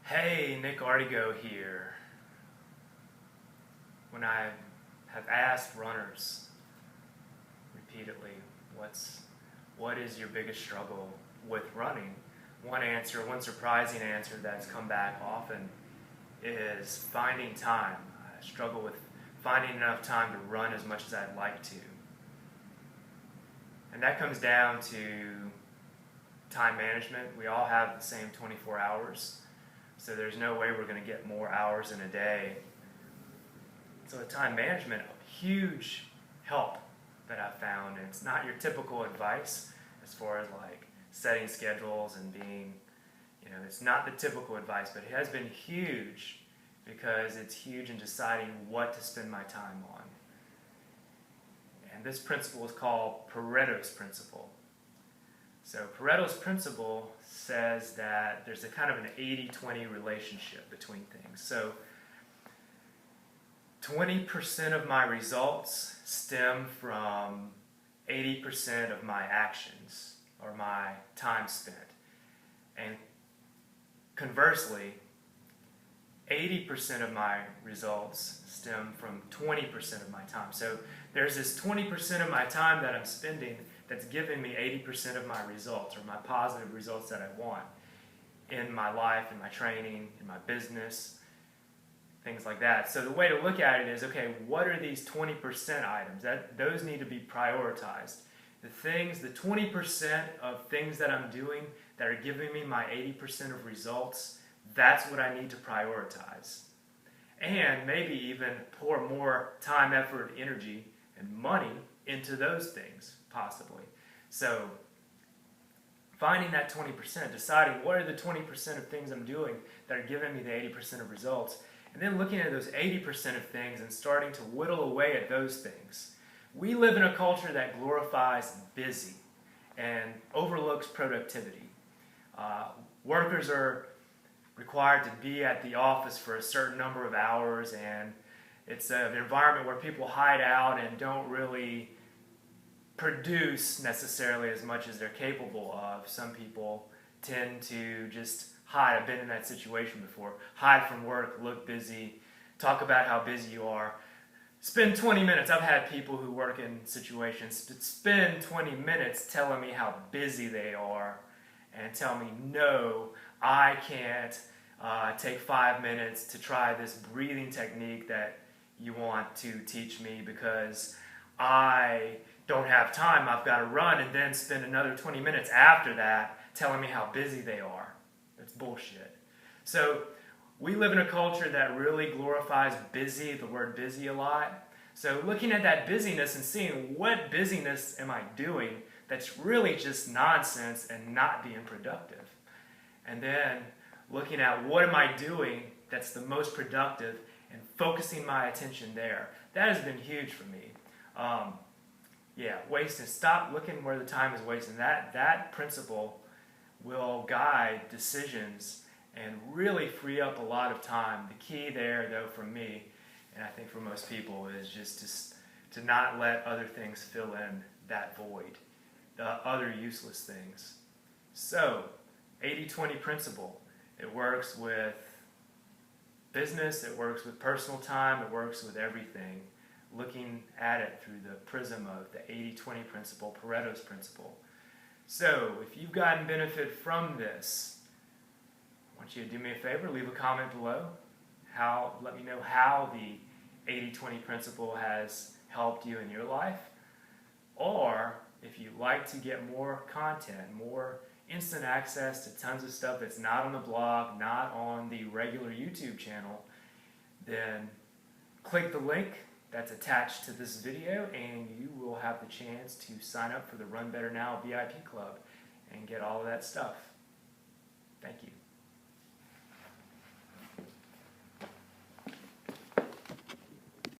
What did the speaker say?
Hey, Nick Artigo here. When I have asked runners repeatedly, what is your biggest struggle with running? One surprising answer that's come back often is finding time. I struggle with finding enough time to run as much as I'd like to. And that comes down to time management. We all have the same 24 hours. So there's no way we're going to get more hours in a day. So time management, a huge help that I've found. And it's not your typical advice as far as like setting schedules and being, it's not the typical advice, but it has been huge because it's huge in deciding what to spend my time on. And this principle is called Pareto's Principle. So Pareto's Principle says that there's a kind of an 80-20 relationship between things. So 20% of my results stem from 80% of my actions or my time spent. And conversely, 80% of my results stem from 20% of my time. So there's this 20% of my time that I'm spending that's giving me 80% of my results or my positive results that I want in my life, in my training, in my business, things like that. So the way to look at it is, okay, what are these 20% items? Those need to be prioritized. The 20% of things that I'm doing that are giving me my 80% of results, that's what I need to prioritize. And maybe even pour more time, effort, energy, and money into those things, possibly. So finding that 20%, deciding what are the 20% of things I'm doing that are giving me the 80% of results, and then looking at those 80% of things and starting to whittle away at those things. We live in a culture that glorifies busy and overlooks productivity. Workers are required to be at the office for a certain number of hours, and it's an environment where people hide out and don't really produce necessarily as much as they're capable of. Some people tend to just hide. I've been in that situation before. Hide from work, look busy, talk about how busy you are. Spend 20 minutes. I've had people who work in situations spend 20 minutes telling me how busy they are and tell me, no, I can't take 5 minutes to try this breathing technique that you want to teach me because I don't have time. I've got to run, and then spend another 20 minutes after that telling me how busy they are. It's bullshit. So we live in a culture that really glorifies busy, the word busy, a lot. So looking at that busyness and seeing what busyness am I doing that's really just nonsense and not being productive. And then looking at what am I doing that's the most productive and focusing my attention there. That has been huge for me. Wasting. Stop looking where the time is wasting. That principle will guide decisions and really free up a lot of time. The key there, though, for me, and I think for most people, is just to not let other things fill in that void, the other useless things. So, 80-20 principle. It works with business, it works with personal time, it works with everything. Looking at it through the prism of the 80-20 principle, Pareto's Principle. So, if you've gotten benefit from this, I want you to do me a favor, leave a comment below. Let me know how the 80-20 principle has helped you in your life. Or, if you'd like to get more content, more instant access to tons of stuff that's not on the blog, not on the regular YouTube channel, then click the link that's attached to this video and you will have the chance to sign up for the Run Better Now VIP Club and get all of that stuff. Thank you.